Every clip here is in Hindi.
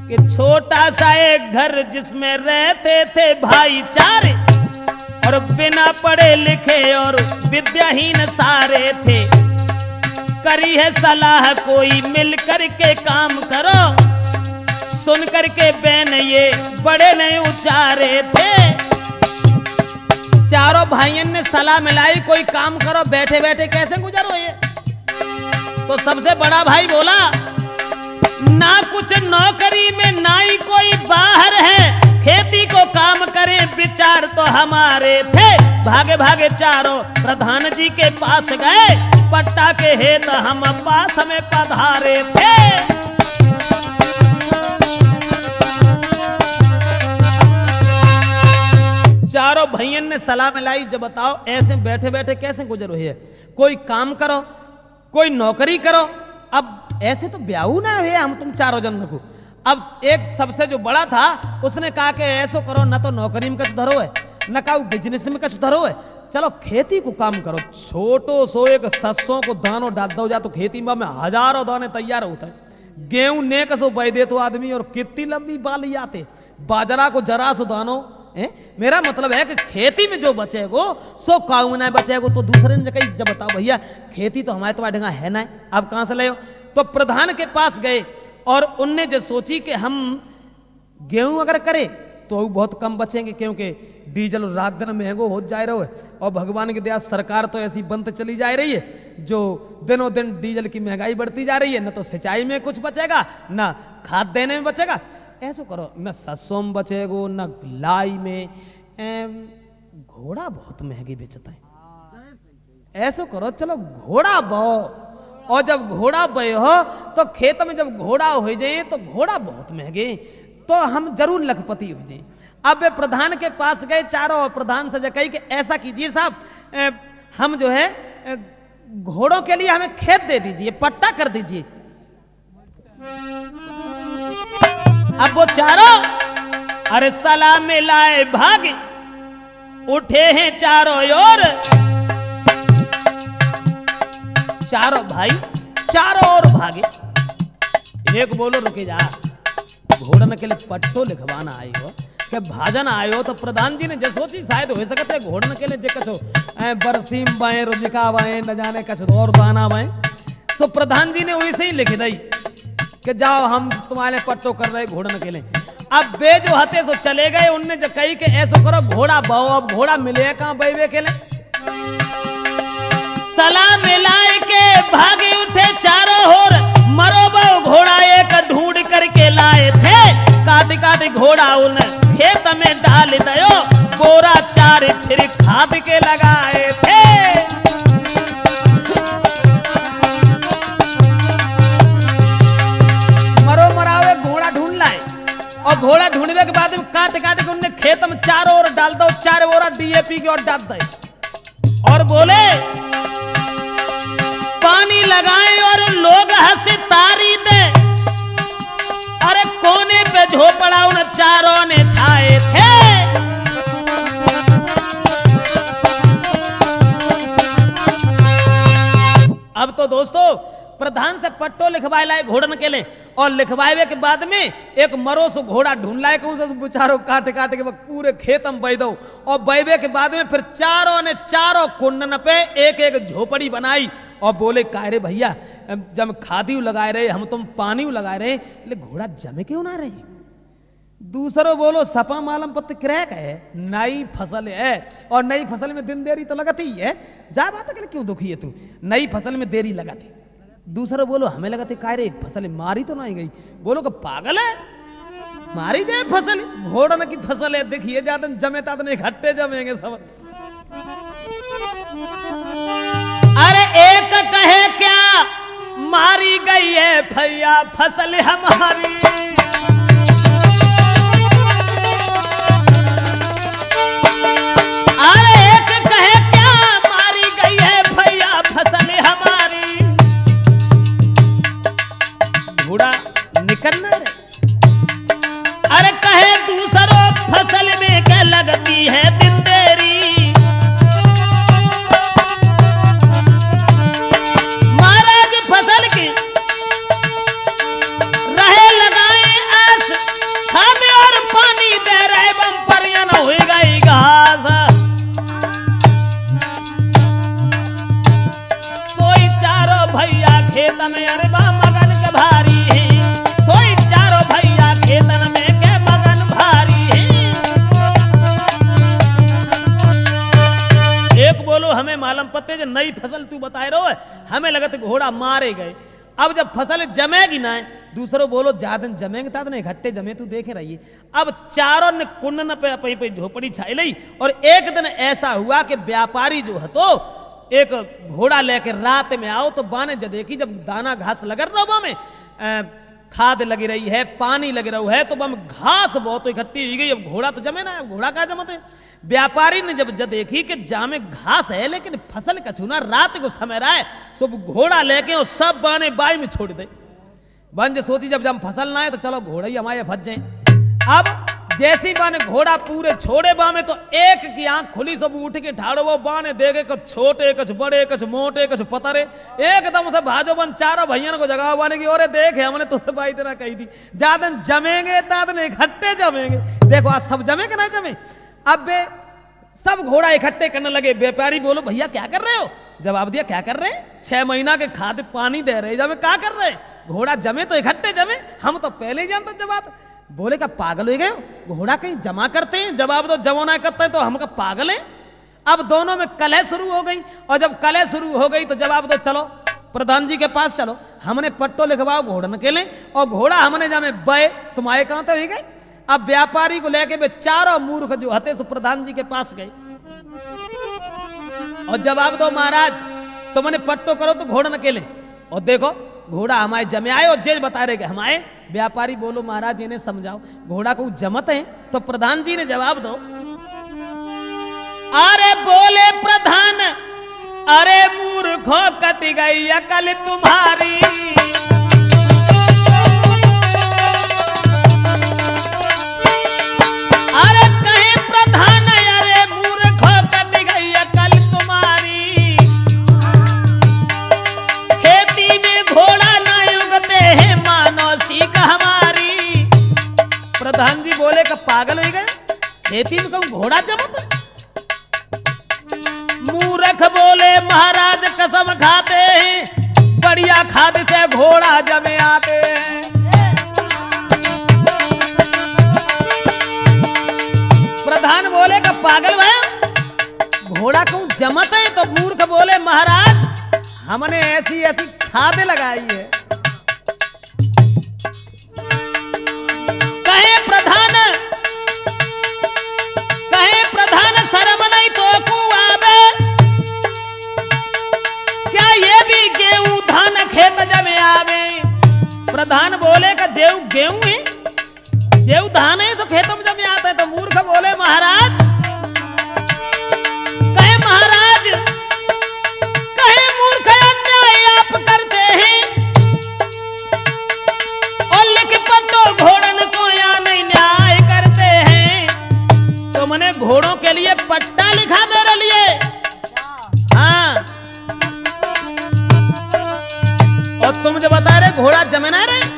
कि छोटा सा एक घर जिसमें रहते थे भाईचारे और बिना पढ़े लिखे और विद्याहीन सारे थे। करी है सलाह कोई मिल करके काम करो, सुन करके बैन ये बड़े ने उचारे थे। चारों भाइयों ने सलाह मिलाई कोई काम करो, बैठे बैठे कैसे गुजरो ये। तो सबसे बड़ा भाई बोला ना कुछ नौकरी में ना ही कोई बाहर है, खेती को काम करें विचार तो हमारे थे। भागे भागे चारों प्रधान जी के पास गए, पट्टा के हेत हम पास में पधारे थे। चारों भैया ने सलाह मिलाई, जब बताओ ऐसे बैठे बैठे कैसे गुजर रही है, कोई काम करो कोई नौकरी करो। अब ऐसे तो ब्याह ना हुए हम तुम चारों जन को। अब एक सबसे जो बड़ा था उसने कहा कि ऐसो करो, ना तो नौकरी में कछ धरो है न का बिजनेस में कछ धरो है, चलो खेती को काम करो। छोटो सो एक सरसों को दानो डाल दो जा तो खेती में हजारों दाने तैयार होता है। गेहूं ने कसो बह दे तो आदमी और कितनी लंबी बाली आते, बाजरा को जरा सो दानो। मेरा मतलब है कि खेती में जो बचेगो सो काऊ ना बचेगो तो दूसरे ने कही जब बताओ भैया खेती तो हमारे तुम्हारे ढंगा है ना, अब कहां से ले। तो प्रधान के पास गए और उनने जो सोची कि हम गेहूं अगर करें तो बहुत कम बचेंगे, क्योंकि डीजल रात दिन महंगो हो जा रहा है और भगवान की दया सरकार तो ऐसी बंद चली जा रही है जो दिनों दिन डीजल की महंगाई बढ़ती जा रही है। न तो सिंचाई में कुछ बचेगा न खाद देने में बचेगा। ऐसा करो न सरसों में बचेगो न लाई में, घोड़ा बहुत महंगी बेचता है। ऐसा करो चलो घोड़ा बो, और जब घोड़ा बे हो तो खेत में जब घोड़ा हो जाए तो घोड़ा बहुत महंगे, तो हम जरूर लखपति हो जाए। अब वे प्रधान के पास गए चारों, और प्रधान से कही कि ऐसा कीजिए साहब, हम जो है घोड़ों के लिए हमें खेत दे दीजिए, पट्टा कर दीजिए। अब वो चारों अरे सलाह में लाए भागे, उठे हैं चारों ओर। चारों भाई चारों ओर भागे। एक बोलो रुके जा, घोड़न के लिए पट्टो लिखवाना आए हो कि भाजन आए हो। तो प्रधान जी ने जो सोची शायद हो सकते घोड़न के लिए जे कछो बरसीम बाएं रुजिका बाएं न जाने कछो और दाना बाएं। तो प्रधान जी ने वैसे ही लिख दी कि जाओ हम तुम्हारे पट्टो कर रहे घोड़न के लिए। अब वे जो हते सो चले गए, उनने जो कही कि ऐसो करो घोड़ा बाओ। अब घोड़ा मिले कहां बैवे के लिए। सलाह मिलाए के भागे उठे चारों ओर, मरो बहु घोड़ा एक ढूंढ करके लाए थे। काट काट घोड़ा उन खेत में डाल दयो, बोरा चार फिर खाद के लगाए थे। मरो मरावे घोड़ा ढूंढ लाए, और घोड़ा ढूंढने के बाद काट काट के उनने खेत में चारों ओर डाल दो, 4 बोरा डीएपी की ओर डाल दे, और बोले पानी लगाए और लोग हंसे तारी दे। अरे कोने पे झोपड़ा उन चारों ने छाए थे। अब तो दोस्तों प्रधान से पट्टो लिखवाए लाए घोड़न के लिए, और लिखवाए के बाद में एक मरो सो घोड़ा ढूंढ लाए कि उसे बेचारो काट काट के पूरे खेत में बह दो। और बहवे के बाद में फिर चारों ने चारों कुंडन पे एक एक झोपड़ी बनाई, और बोले कायरे भैया जब खादी लगाए रहे हम तुम पानी लगाए रहे, ले घोड़ा जमे क्यों ना रही। दूसरो बोलो सपा मालम पत्त क्रैक है, नई फसल है और नई फसल में दिन देरी तो लगती ही है। जा बात है क्यों दुखी है तू, नई फसल में देरी लगाती। दूसरा बोलो हमें लगाते कायरे फसल मारी तो नहीं गई। बोलो कि पागल है, मारी जाए फसल, घोड़न की फसल है, देखिए ज्यादा जमे ताद इकट्ठे जमेंगे सब। अरे एक कहे क्या मारी गई है भैया फसल हमारी। अरे एक कहे क्या मारी गई है भैया फसल हमारी। घोड़ा निकलना रे। अरे कहे दूसरों फसल में क्या लगती है दिन देरी। महाराज फसल की रहे लगाए आस, नई फसल तू बताए रहो है, हमें लगत घोड़ा मारे गए। अब जब फसल जमेगी ना, दूसरों बोलो ज्यादा जमेंगे ता नहीं, इकट्ठे जमे तू देखे रहिए। अब चारों ने कुंडन पे झोपड़ी छाई ली, और एक दिन ऐसा हुआ कि व्यापारी जो है तो एक घोड़ा लेकर रात में आओ तो बाने जब देखी, जब दाना घास लग रहा में खाद लगी रही है, पानी लग रहा है, तो बम घास बहुत इकट्ठी हो गई। अब घोड़ा तो जमे ना, घोड़ा कहाँ जमते। व्यापारी ने जब देखी कि जामे घास है लेकिन फसल कछुना, रात को समय रहा है, सब घोड़ा लेके और सब बाने बाई में छोड़ दे। बंज सोची जब जब फसल ना है तो चलो घोड़ा ही हमारे फंस जाए। अब जैसी बाने घोड़ा पूरे छोड़े बामे तो एक की आंख खुली, सब उठ के ठाड़ो, वो बाने देखे कुछ छोटे कुछ बड़े कुछ मोटे कुछ पतरे, एकदम से भाजो बन चारों भैया को जगाओ बाने की, और देखे हमने तो भाई इतना कही थी ज्यादा जमेंगे तादन इकट्ठे जमेंगे। देखो आज सब जमे कि नहीं जमे। अब वे सब घोड़ा इकट्ठे करने लगे। व्यापारी बोलो भैया क्या कर रहे हो? जवाब दिया क्या कर रहे हैं, 6 महीना के खाद पानी दे रहे, जब क्या कर रहे हैं, घोड़ा जमे तो इकट्ठे जमे, हम तो पहले ही जानते। जवाब बोले का पागल हो गए, घोड़ा कहीं जमा करते हैं? जवाब दो जमाना करते हैं तो हम का पागल है। अब दोनों में कलह शुरू हो गई, और जब कलह शुरू हो गई तो जवाब दो चलो प्रधान जी के पास चलो, हमने पट्टो लिखवाओ घोड़न के लिए, और घोड़ा हमने जामे बय, तुम्हारे कहां तो हो गए। अब व्यापारी को लेके वे चारों मूर्ख जो हते सो प्रधान जी के पास गए, और जवाब दो महाराज तुमने पट्टो करो तो घोड़न के लिए, और देखो घोड़ा हमारे जमे आए, और जेज बता रहे कि हमारे। व्यापारी बोलो महाराज इन्हें समझाओ घोड़ा को जमत है। तो प्रधान जी ने जवाब दो, अरे बोले प्रधान अरे मूर्खो कट गई अकल तुम्हारी, अरे कहे प्रधान अरे मूर्खो कट गई अकल तुम्हारी, खेती में घोड़ा ना उगते हैं मानो सीख हमारी। प्रधान जी बोले का पागल हो गए, खेती में कहूं घोड़ा जमत है? मूर्ख बोले महाराज कसम खाते हैं, बढ़िया खाद से घोड़ा जमे आते हैं। प्रधान बोले का पागल है, घोड़ा कहूं जमत है? तो मूर्ख बोले महाराज हमने ऐसी ऐसी खाद लगाई है। कहे प्रधान शर्म नहीं तो कुआबे, क्या ये भी गेहूं धान खेत जमे आवे? प्रधान बोले का जेऊ गेहूं है, जेऊ धान है तो खेतों में जमे आता है। तो मूर्ख बोले महाराज, कहे महाराज कहे मूर्ख अन्याय आप करते हैं, और लिख पट्टो घोड़न को या नहीं न्याय करते हैं। तो मैंने घोड़ों के लिए पट्टा लिखा मेरे लिए, हाँ, और तुम जो बता रहे घोड़ा जमे ना रहे।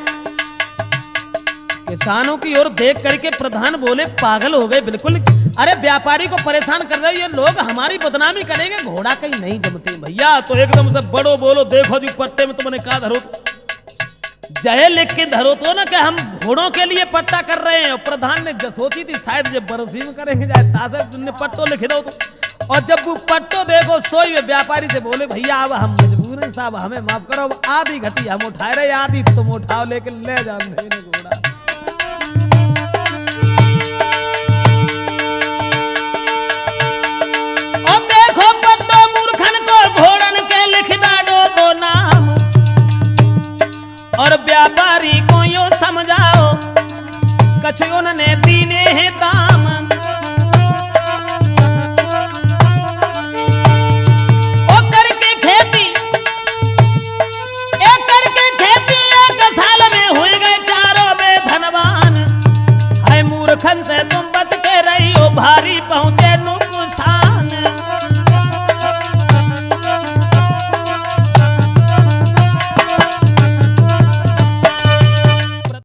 किसानों की ओर देख करके प्रधान बोले पागल हो गए बिल्कुल। अरे व्यापारी को परेशान कर रहे ये लोग, हमारी बदनामी करेंगे, घोड़ा कहीं नहीं जमते भैया। तो एकदम से बड़ो बोलो देखो जी पट्टे में तुमने कहा धरो, जय लिख के धरो तो ना कि हम घोड़ों के लिए पट्टा कर रहे हैं। प्रधान ने सोची थी शायद जब बरसी में करेंगे जाए ताजा तुमने पट्टो लिख दो तो, और जब वो पट्टो देखो सोई वे व्यापारी से बोले भैया अब हम मजबूर हैं साहब, हमें माफ करो, आधी घटी हम उठाए रहे, आधी तुम उठाओ, लेकिन ले जाओ घोड़ा। और देखो पट्टो मूर्खन को घोड़न के लिख डालो दो नाम, और व्यापारी को यो समझाओ कछु उन्होंने दीने हैं